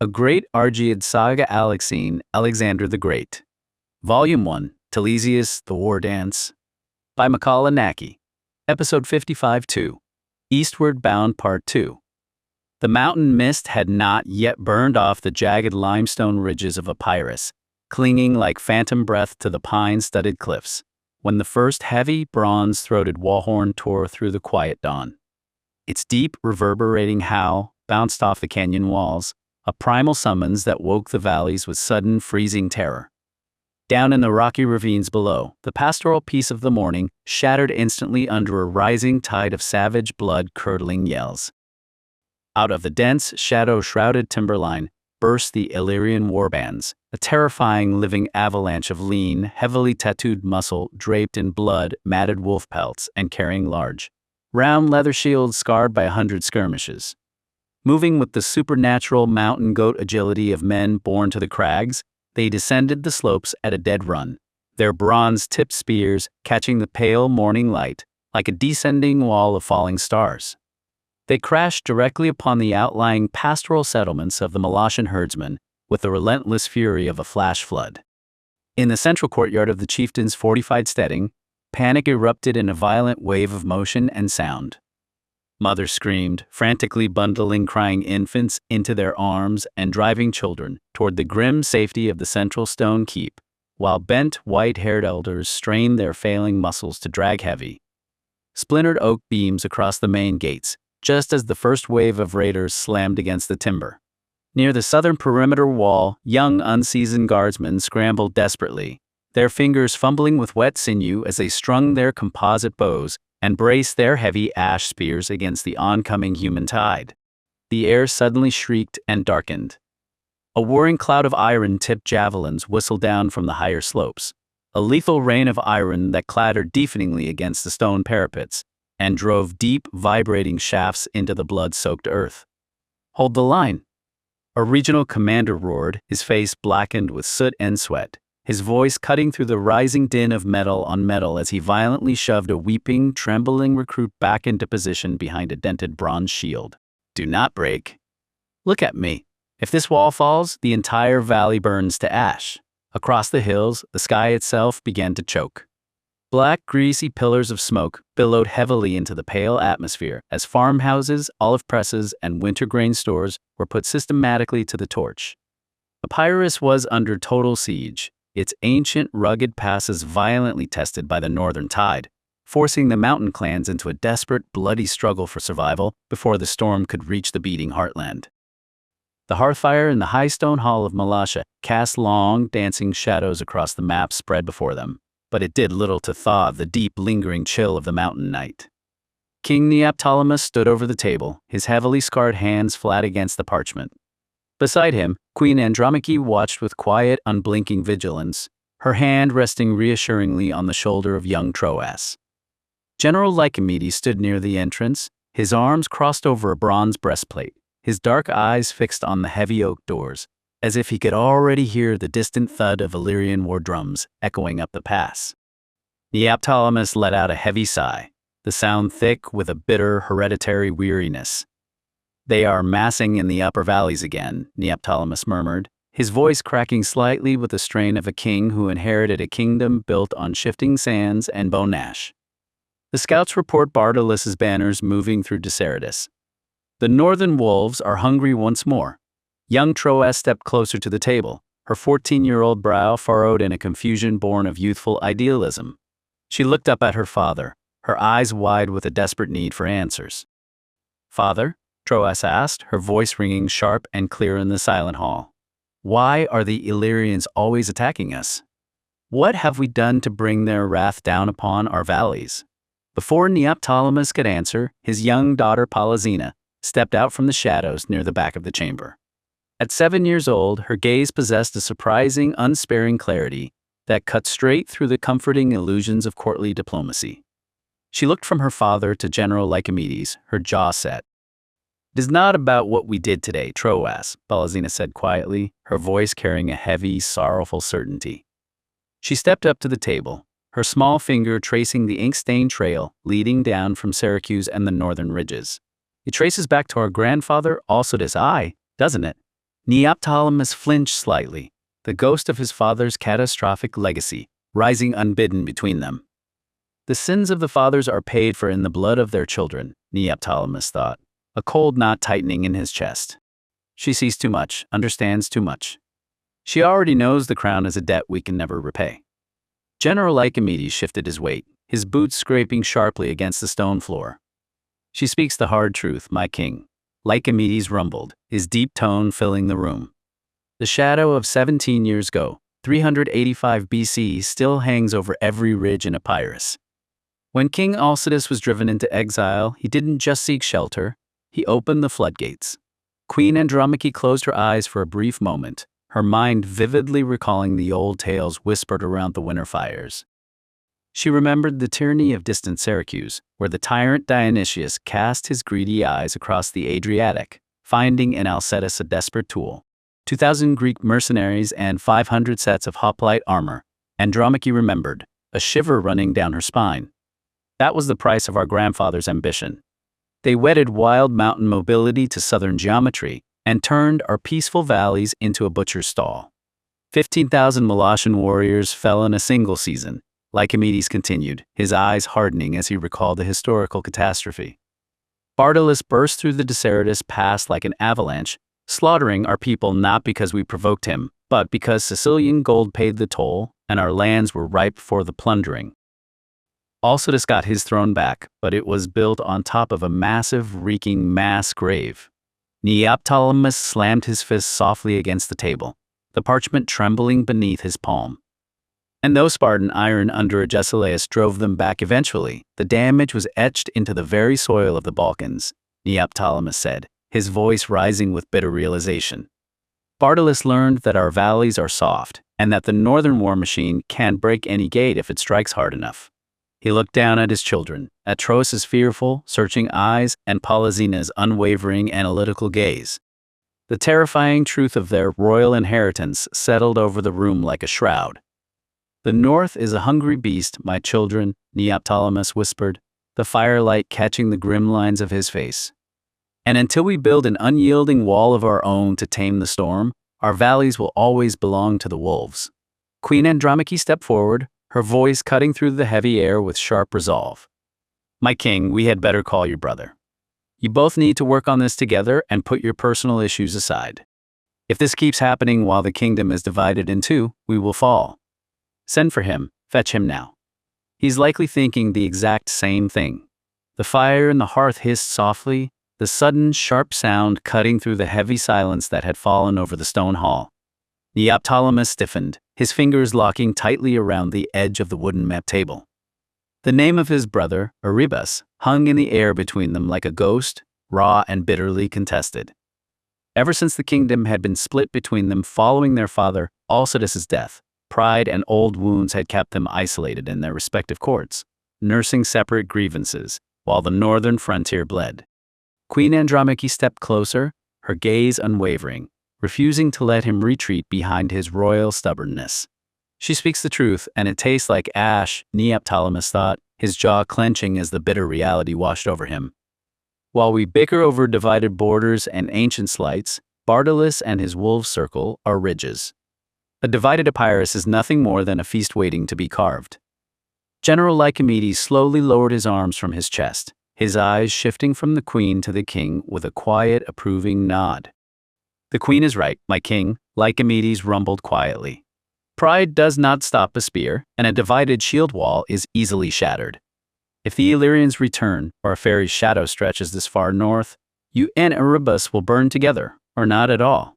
A Great Argead Saga Alexein, Alexander the Great. Volume 1, Telesias, The War Dance. By Macaulay Naki. Episode 55-2. Eastward Bound Part 2. The mountain mist had not yet burned off the jagged limestone ridges of Epirus, clinging like phantom breath to the pine-studded cliffs, when the first heavy, bronze-throated wallhorn tore through the quiet dawn. Its deep, reverberating howl bounced off the canyon walls, a primal summons that woke the valleys with sudden, freezing terror. Down in the rocky ravines below, the pastoral peace of the morning shattered instantly under a rising tide of savage, blood-curdling yells. Out of the dense, shadow-shrouded timberline burst the Illyrian warbands, a terrifying living avalanche of lean, heavily tattooed muscle draped in blood-matted wolf pelts and carrying large, round leather shields scarred by 100 skirmishes. Moving with the supernatural mountain goat agility of men born to the crags, they descended the slopes at a dead run, their bronze-tipped spears catching the pale morning light like a descending wall of falling stars. They crashed directly upon the outlying pastoral settlements of the Molossian herdsmen with the relentless fury of a flash flood. In the central courtyard of the chieftain's fortified steading, panic erupted in a violent wave of motion and sound. Mothers screamed, frantically bundling crying infants into their arms and driving children toward the grim safety of the central stone keep, while bent, white-haired elders strained their failing muscles to drag heavy, splintered oak beams across the main gates, just as the first wave of raiders slammed against the timber. Near the southern perimeter wall, young, unseasoned guardsmen scrambled desperately, their fingers fumbling with wet sinew as they strung their composite bows and braced their heavy ash spears against the oncoming human tide. The air suddenly shrieked and darkened. A whirring cloud of iron-tipped javelins whistled down from the higher slopes, a lethal rain of iron that clattered deafeningly against the stone parapets and drove deep, vibrating shafts into the blood-soaked earth. "Hold the line!" A regional commander roared, his face blackened with soot and sweat, his voice cutting through the rising din of metal on metal as he violently shoved a weeping, trembling recruit back into position behind a dented bronze shield. "Do not break. Look at me. If this wall falls, the entire valley burns to ash." Across the hills, the sky itself began to choke. Black, greasy pillars of smoke billowed heavily into the pale atmosphere as farmhouses, olive presses, and winter grain stores were put systematically to the torch. Epirus was under total siege, its ancient, rugged passes violently tested by the northern tide, forcing the mountain clans into a desperate, bloody struggle for survival before the storm could reach the beating heartland. The hearthfire in the high stone hall of Molossia cast long, dancing shadows across the map spread before them, but it did little to thaw the deep, lingering chill of the mountain night. King Neoptolemus stood over the table, his heavily scarred hands flat against the parchment. Beside him, Queen Andromache watched with quiet, unblinking vigilance, her hand resting reassuringly on the shoulder of young Troas. General Lycomedes stood near the entrance, his arms crossed over a bronze breastplate, his dark eyes fixed on the heavy oak doors, as if he could already hear the distant thud of Illyrian war drums echoing up the pass. Neoptolemus let out a heavy sigh, the sound thick with a bitter, hereditary weariness. "They are massing in the upper valleys again," Neoptolemus murmured, his voice cracking slightly with the strain of a king who inherited a kingdom built on shifting sands and bone ash. The scouts report Bardylis' banners moving through Decerydus. "The northern wolves are hungry once more." Young Troas stepped closer to the table, her 14-year-old brow furrowed in a confusion born of youthful idealism. She looked up at her father, her eyes wide with a desperate need for answers. "Father?" Troas asked, her voice ringing sharp and clear in the silent hall. "Why are the Illyrians always attacking us? What have we done to bring their wrath down upon our valleys?" Before Neoptolemus could answer, his young daughter Polysena stepped out from the shadows near the back of the chamber. At 7 years old, her gaze possessed a surprising, unsparing clarity that cut straight through the comforting illusions of courtly diplomacy. She looked from her father to General Lycomedes, her jaw set. "It is not about what we did today, Troas," Polysena said quietly, her voice carrying a heavy, sorrowful certainty. She stepped up to the table, her small finger tracing the ink-stained trail leading down from Syracuse and the northern ridges. "It traces back to our grandfather Alcetas, doesn't it?" Neoptolemus flinched slightly, the ghost of his father's catastrophic legacy rising unbidden between them. The sins of the fathers are paid for in the blood of their children, Neoptolemus thought, a cold knot tightening in his chest. She sees too much, understands too much. She already knows the crown is a debt we can never repay. General Archimedes shifted his weight, his boots scraping sharply against the stone floor. She speaks the hard truth, my king. Archimedes rumbled, his deep tone filling the room. The shadow of 17 years ago, 385 BC, still hangs over every ridge in Epirus. When King Alcetas was driven into exile, he didn't just seek shelter, he opened the floodgates. Queen Andromache closed her eyes for a brief moment, her mind vividly recalling the old tales whispered around the winter fires. She remembered the tyranny of distant Syracuse, where the tyrant Dionysius cast his greedy eyes across the Adriatic, finding in Alcetas a desperate tool. 2,000 Greek mercenaries and 500 sets of hoplite armor, Andromache remembered, a shiver running down her spine. That was the price of our grandfather's ambition. They wedded wild mountain mobility to southern geometry and turned our peaceful valleys into a butcher's stall. 15,000 Molossian warriors fell in a single season. Archimedes continued, his eyes hardening as he recalled the historical catastrophe. Bardylis burst through the Deseritus pass like an avalanche, slaughtering our people not because we provoked him, but because Sicilian gold paid the toll and our lands were ripe for the plundering. Alcetas got his throne back, but it was built on top of a massive, reeking mass grave. Neoptolemus slammed his fist softly against the table, the parchment trembling beneath his palm. And though Spartan iron under Agesilaus drove them back eventually, the damage was etched into the very soil of the Balkans, Neoptolemus said, his voice rising with bitter realization. Bardylis learned that our valleys are soft, and that the northern war machine can't break any gate if it strikes hard enough. He looked down at his children, at Troas's fearful, searching eyes and Polysina's unwavering analytical gaze. The terrifying truth of their royal inheritance settled over the room like a shroud. The north is a hungry beast, my children, Neoptolemus whispered, the firelight catching the grim lines of his face. And until we build an unyielding wall of our own to tame the storm, our valleys will always belong to the wolves. Queen Andromache stepped forward, her voice cutting through the heavy air with sharp resolve. My king, we had better call your brother. You both need to work on this together and put your personal issues aside. If this keeps happening while the kingdom is divided in two, we will fall. Send for him, fetch him now. He's likely thinking the exact same thing. The fire in the hearth hissed softly, the sudden sharp sound cutting through the heavy silence that had fallen over the stone hall. Neoptolemus stiffened, his fingers locking tightly around the edge of the wooden map table. The name of his brother, Arybbas, hung in the air between them like a ghost, raw and bitterly contested. Ever since the kingdom had been split between them following their father, Alcetas's death, pride and old wounds had kept them isolated in their respective courts, nursing separate grievances, while the northern frontier bled. Queen Andromache stepped closer, her gaze unwavering, refusing to let him retreat behind his royal stubbornness. She speaks the truth, and it tastes like ash, Neoptolemus thought, his jaw clenching as the bitter reality washed over him. While we bicker over divided borders and ancient slights, Bardylis and his wolves circle our ridges. A divided Epirus is nothing more than a feast waiting to be carved. General Archimedes slowly lowered his arms from his chest, his eyes shifting from the queen to the king with a quiet, approving nod. The queen is right, my king, Archimedes rumbled quietly. Pride does not stop a spear, and a divided shield wall is easily shattered. If the Illyrians return, or a Pherae's shadow stretches this far north, you and Arybbas will burn together, or not at all.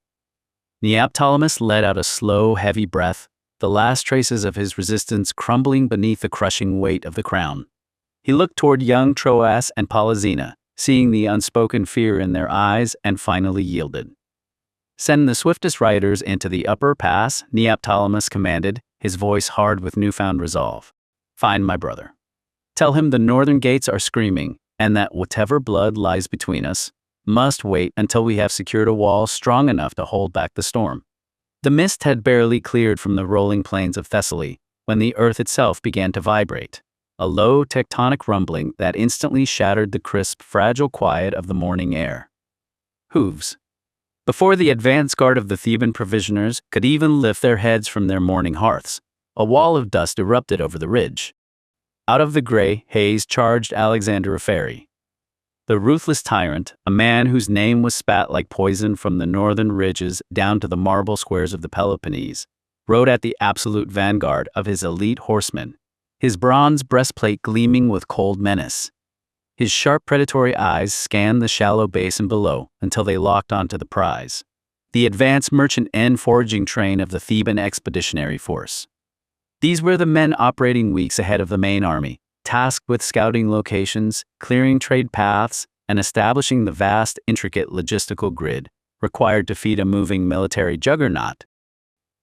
Neoptolemus let out a slow, heavy breath, the last traces of his resistance crumbling beneath the crushing weight of the crown. He looked toward young Troas and Polysina, seeing the unspoken fear in their eyes, and finally yielded. Send the swiftest riders into the upper pass, Neoptolemus commanded, his voice hard with newfound resolve. Find my brother. Tell him the northern gates are screaming, and that whatever blood lies between us must wait until we have secured a wall strong enough to hold back the storm. The mist had barely cleared from the rolling plains of Thessaly when the earth itself began to vibrate, a low tectonic rumbling that instantly shattered the crisp, fragile quiet of the morning air. Hooves. Before the advance guard of the Theban provisioners could even lift their heads from their morning hearths, a wall of dust erupted over the ridge. Out of the gray haze charged Alexander of Pherae. The ruthless tyrant, a man whose name was spat like poison from the northern ridges down to the marble squares of the Peloponnese, rode at the absolute vanguard of his elite horsemen, his bronze breastplate gleaming with cold menace. His sharp predatory eyes scanned the shallow basin below until they locked onto the prize, the advance merchant and foraging train of the Theban expeditionary force. These were the men operating weeks ahead of the main army, tasked with scouting locations, clearing trade paths, and establishing the vast, intricate logistical grid required to feed a moving military juggernaut.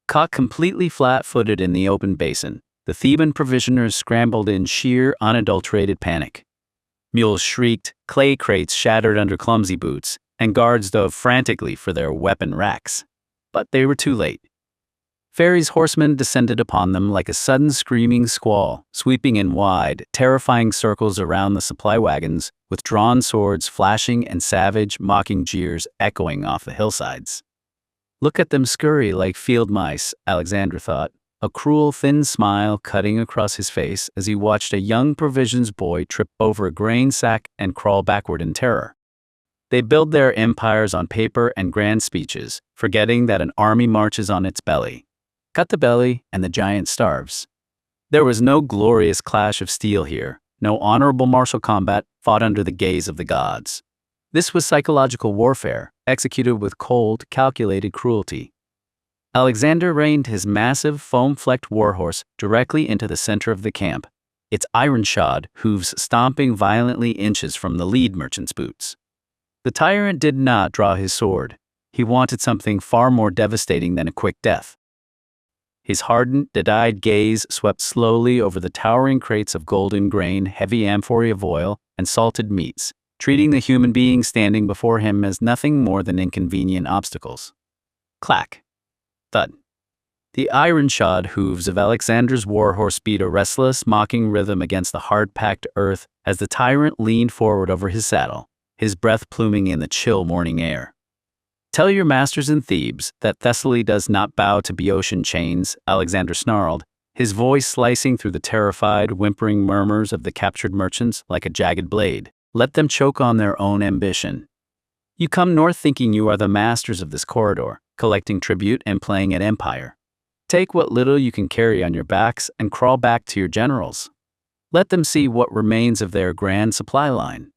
Caught completely flat-footed in the open basin, the Theban provisioners scrambled in sheer, unadulterated panic. Mules shrieked, clay crates shattered under clumsy boots, and guards dove frantically for their weapon racks. But they were too late. Pherae's horsemen descended upon them like a sudden screaming squall, sweeping in wide, terrifying circles around the supply wagons, with drawn swords flashing and savage, mocking jeers echoing off the hillsides. Look at them scurry like field mice, Alexander thought, a cruel, thin smile cutting across his face as he watched a young provisions boy trip over a grain sack and crawl backward in terror. They build their empires on paper and grand speeches, forgetting that an army marches on its belly. Cut the belly, and the giant starves. There was no glorious clash of steel here, no honorable martial combat fought under the gaze of the gods. This was psychological warfare, executed with cold, calculated cruelty. Alexander reined his massive, foam-flecked warhorse directly into the center of the camp, its iron-shod hooves stomping violently inches from the lead merchant's boots. The tyrant did not draw his sword. He wanted something far more devastating than a quick death. His hardened, dead-eyed gaze swept slowly over the towering crates of golden grain, heavy amphorae of oil, and salted meats, treating the human beings standing before him as nothing more than inconvenient obstacles. Clack. Thud. The iron-shod hooves of Alexander's warhorse beat a restless, mocking rhythm against the hard-packed earth as the tyrant leaned forward over his saddle, his breath pluming in the chill morning air. Tell your masters in Thebes that Thessaly does not bow to Boeotian chains, Alexander snarled, his voice slicing through the terrified, whimpering murmurs of the captured merchants like a jagged blade. Let them choke on their own ambition. You come north thinking you are the masters of this corridor, collecting tribute and playing at empire. Take what little you can carry on your backs and crawl back to your generals. Let them see what remains of their grand supply line.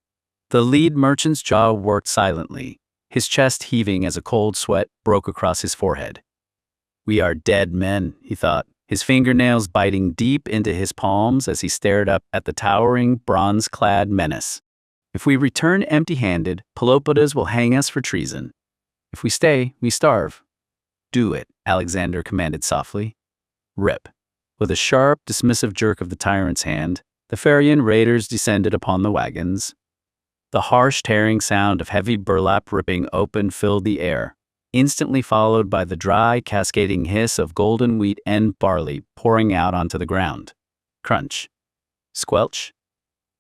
The lead merchant's jaw worked silently, his chest heaving as a cold sweat broke across his forehead. We are dead men, he thought, his fingernails biting deep into his palms as he stared up at the towering, bronze-clad menace. If we return empty-handed, Pelopidas will hang us for treason. If we stay, we starve. Do it, Alexander commanded softly. Rip. With a sharp, dismissive jerk of the tyrant's hand, the Pheraean raiders descended upon the wagons. The harsh, tearing sound of heavy burlap ripping open filled the air, instantly followed by the dry, cascading hiss of golden wheat and barley pouring out onto the ground. Crunch. Squelch.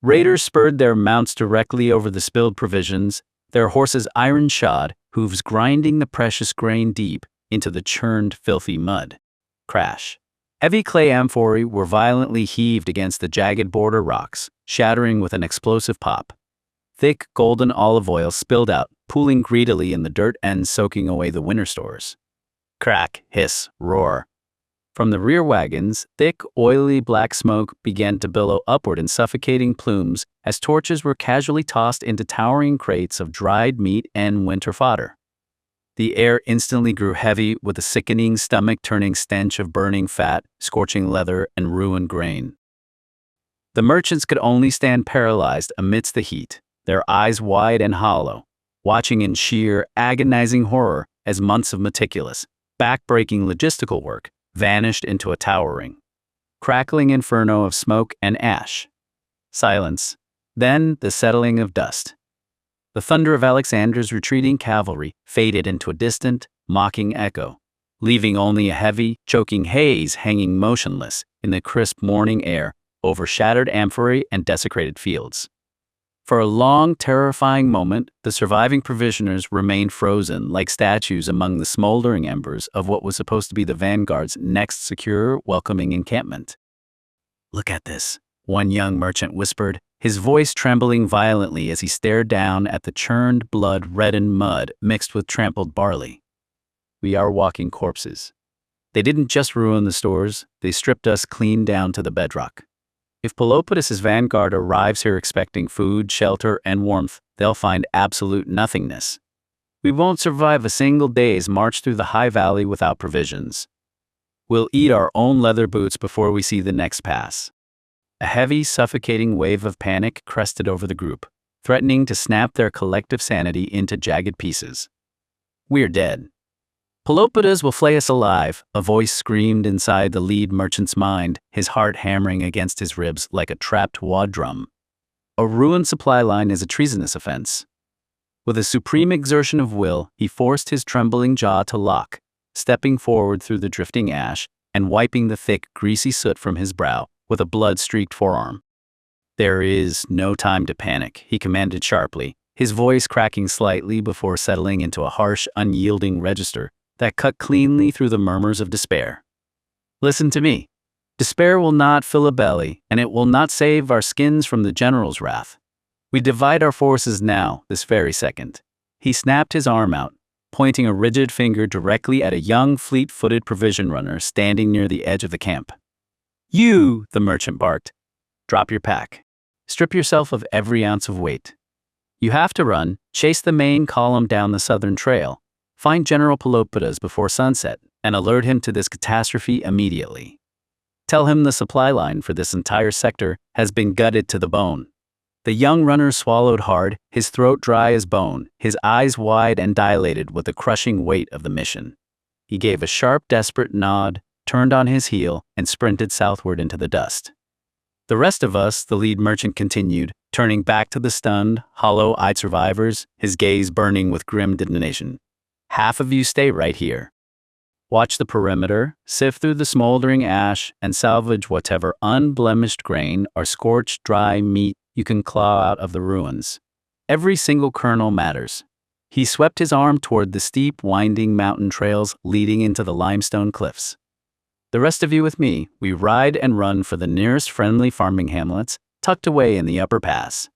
Raiders spurred their mounts directly over the spilled provisions, their horses iron-shod, hooves grinding the precious grain deep into the churned, filthy mud. Crash. Heavy clay amphorae were violently heaved against the jagged border rocks, shattering with an explosive pop. Thick, golden olive oil spilled out, pooling greedily in the dirt and soaking away the winter stores. Crack, hiss, roar. From the rear wagons, thick, oily black smoke began to billow upward in suffocating plumes as torches were casually tossed into towering crates of dried meat and winter fodder. The air instantly grew heavy with a sickening stomach-turning stench of burning fat, scorching leather, and ruined grain. The merchants could only stand paralyzed amidst the heat, their eyes wide and hollow, watching in sheer, agonizing horror as months of meticulous, back-breaking logistical work vanished into a towering, crackling inferno of smoke and ash. Silence. Then the settling of dust. The thunder of Alexander's retreating cavalry faded into a distant, mocking echo, leaving only a heavy, choking haze hanging motionless in the crisp morning air over shattered amphorae and desecrated fields. For a long, terrifying moment, the surviving provisioners remained frozen like statues among the smoldering embers of what was supposed to be the vanguard's next secure, welcoming encampment. "Look at this," one young merchant whispered, his voice trembling violently as he stared down at the churned, blood-reddened mud mixed with trampled barley. "We are walking corpses. They didn't just ruin the stores, they stripped us clean down to the bedrock. If Peloponnes's vanguard arrives here expecting food, shelter, and warmth, they'll find absolute nothingness. We won't survive a single day's march through the high valley without provisions. We'll eat our own leather boots before we see the next pass." A heavy, suffocating wave of panic crested over the group, threatening to snap their collective sanity into jagged pieces. "We're dead. Peloponnes will flay us alive," a voice screamed inside the lead merchant's mind, his heart hammering against his ribs like a trapped wad drum. A ruined supply line is a treasonous offense. With a supreme exertion of will, he forced his trembling jaw to lock, stepping forward through the drifting ash and wiping the thick, greasy soot from his brow with a blood-streaked forearm. "There is no time to panic," he commanded sharply, his voice cracking slightly before settling into a harsh, unyielding register that cut cleanly through the murmurs of despair. "Listen to me. Despair will not fill a belly, and it will not save our skins from the general's wrath. We divide our forces now, this very second." He snapped his arm out, pointing a rigid finger directly at a young, fleet-footed provision runner standing near the edge of the camp. "You," the merchant barked, "drop your pack. Strip yourself of every ounce of weight. You have to run, chase the main column down the southern trail, find General Peloponnes before sunset, and alert him to this catastrophe immediately. Tell him the supply line for this entire sector has been gutted to the bone." The young runner swallowed hard, his throat dry as bone, his eyes wide and dilated with the crushing weight of the mission. He gave a sharp, desperate nod, turned on his heel, and sprinted southward into the dust. "The rest of us," the lead merchant continued, turning back to the stunned, hollow-eyed survivors, his gaze burning with grim determination. "Half of you stay right here. Watch the perimeter, sift through the smoldering ash, and salvage whatever unblemished grain or scorched dry meat you can claw out of the ruins. Every single kernel matters." He swept his arm toward the steep, winding mountain trails leading into the limestone cliffs. "The rest of you with me, we ride and run for the nearest friendly farming hamlets tucked away in the upper pass.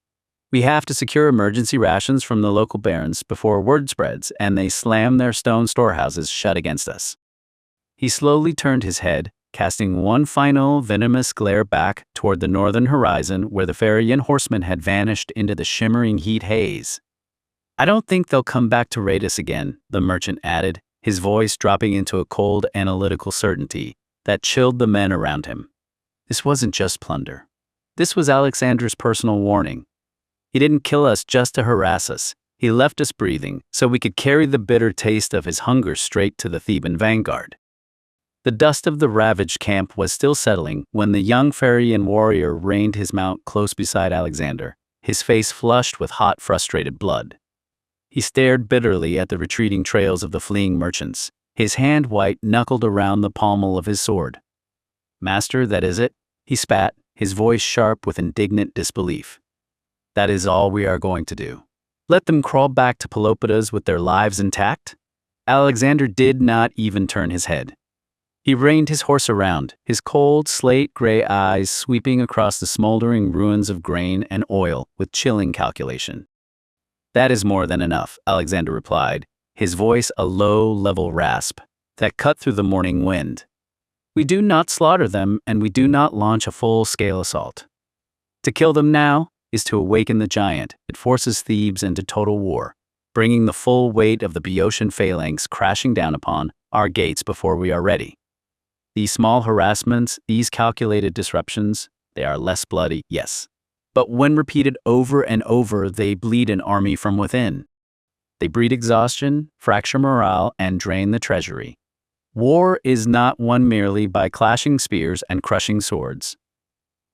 We have to secure emergency rations from the local barons before word spreads and they slam their stone storehouses shut against us." He slowly turned his head, casting one final venomous glare back toward the northern horizon where the Pheraean horsemen had vanished into the shimmering heat haze. "I don't think they'll come back to raid us again," the merchant added, his voice dropping into a cold, analytical certainty that chilled the men around him. This wasn't just plunder. This was Alexander's personal warning. He didn't kill us just to harass us. He left us breathing so we could carry the bitter taste of his hunger straight to the Theban vanguard. The dust of the ravaged camp was still settling when the young Pheraean warrior reined his mount close beside Alexander, his face flushed with hot, frustrated blood. He stared bitterly at the retreating trails of the fleeing merchants, his hand white knuckled around the pommel of his sword. "Master, that is it?" he spat, his voice sharp with indignant disbelief. "That is all we are going to do. Let them crawl back to Peloponnes with their lives intact?" Alexander did not even turn his head. He reined his horse around, his cold, slate-gray eyes sweeping across the smoldering ruins of grain and oil with chilling calculation. "That is more than enough," Alexander replied, his voice a low, level rasp that cut through the morning wind. "We do not slaughter them, and we do not launch a full-scale assault. To kill them now is to awaken the giant. It forces Thebes into total war, bringing the full weight of the Boeotian phalanx crashing down upon our gates before we are ready. These small harassments, these calculated disruptions, they are less bloody, yes. But when repeated over and over, they bleed an army from within. They breed exhaustion, fracture morale, and drain the treasury. War is not won merely by clashing spears and crushing swords.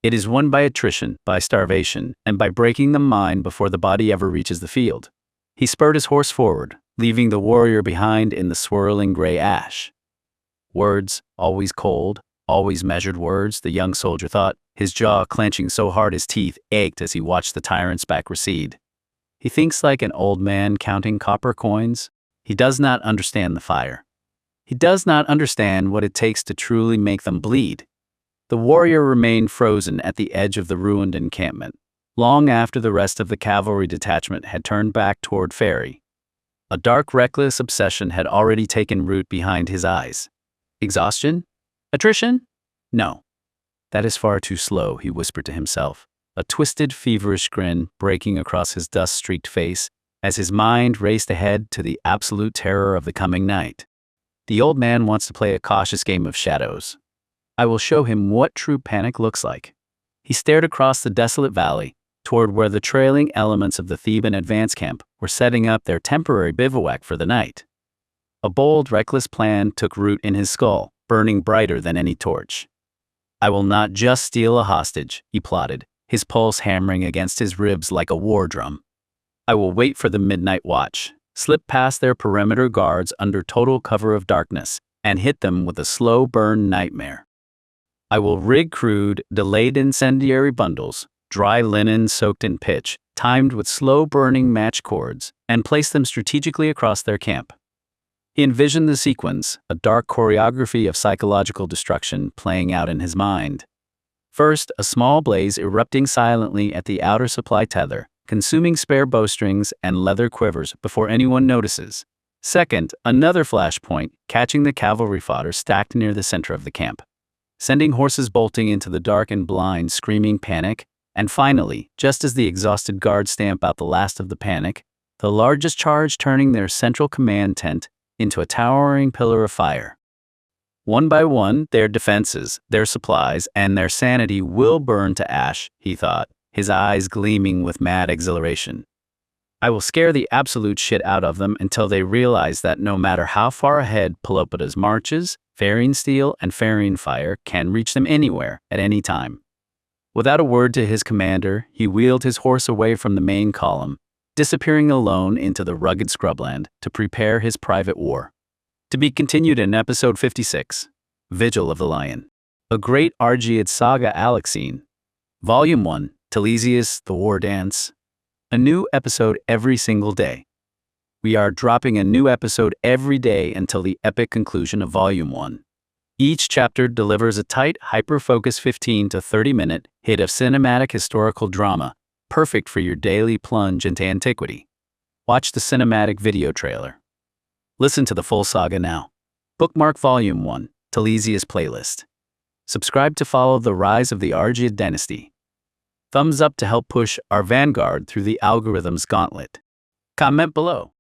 It is won by attrition, by starvation, and by breaking the mind before the body ever reaches the field." He spurred his horse forward, leaving the warrior behind in the swirling gray ash. Words, always cold, Always measured words, the young soldier thought, his jaw clenching so hard his teeth ached as he watched the tyrant's back recede. He thinks like an old man counting copper coins. He does not understand the fire. He does not understand what it takes to truly make them bleed. The warrior remained frozen at the edge of the ruined encampment, long after the rest of the cavalry detachment had turned back toward Pherae. A dark, reckless obsession had already taken root behind his eyes. Exhaustion? Attrition? No. That is far too slow, he whispered to himself, a twisted, feverish grin breaking across his dust-streaked face as his mind raced ahead to the absolute terror of the coming night. The old man wants to play a cautious game of shadows. I will show him what true panic looks like. He stared across the desolate valley, toward where the trailing elements of the Theban advance camp were setting up their temporary bivouac for the night. A bold, reckless plan took root in his skull, burning brighter than any torch. I will not just steal a hostage, he plotted, his pulse hammering against his ribs like a war drum. I will wait for the midnight watch, slip past their perimeter guards under total cover of darkness, and hit them with a slow burn nightmare. I will rig crude, delayed incendiary bundles, dry linen soaked in pitch, timed with slow-burning match cords, and place them strategically across their camp. He envisioned the sequence, a dark choreography of psychological destruction playing out in his mind. First, a small blaze erupting silently at the outer supply tether, consuming spare bowstrings and leather quivers before anyone notices. Second, another flashpoint, catching the cavalry fodder stacked near the center of the camp, sending horses bolting into the dark and blind, screaming panic. And finally, just as the exhausted guards stamp out the last of the panic, the largest charge turning their central command tent into a towering pillar of fire. One by one, their defenses, their supplies, and their sanity will burn to ash, he thought, his eyes gleaming with mad exhilaration. I will scare the absolute shit out of them until they realize that no matter how far ahead Peloponnese marches, Pheraean steel and Pheraean fire can reach them anywhere, at any time. Without a word to his commander, he wheeled his horse away from the main column, disappearing alone into the rugged scrubland to prepare his private war. To be continued in episode 56, Vigil of the Lion. A Great Argead Saga Alexein. Volume 1, Telesias, the War Dance. A new episode every single day. We are dropping a new episode every day until the epic conclusion of Volume 1. Each chapter delivers a tight, hyper-focused 15 to 30-minute hit of cinematic historical drama, perfect for your daily plunge into antiquity. Watch the cinematic video trailer. Listen to the full saga now. Bookmark Volume 1, Telesias playlist. Subscribe to follow the rise of the Argead dynasty. Thumbs up to help push our vanguard through the algorithm's gauntlet. Comment below.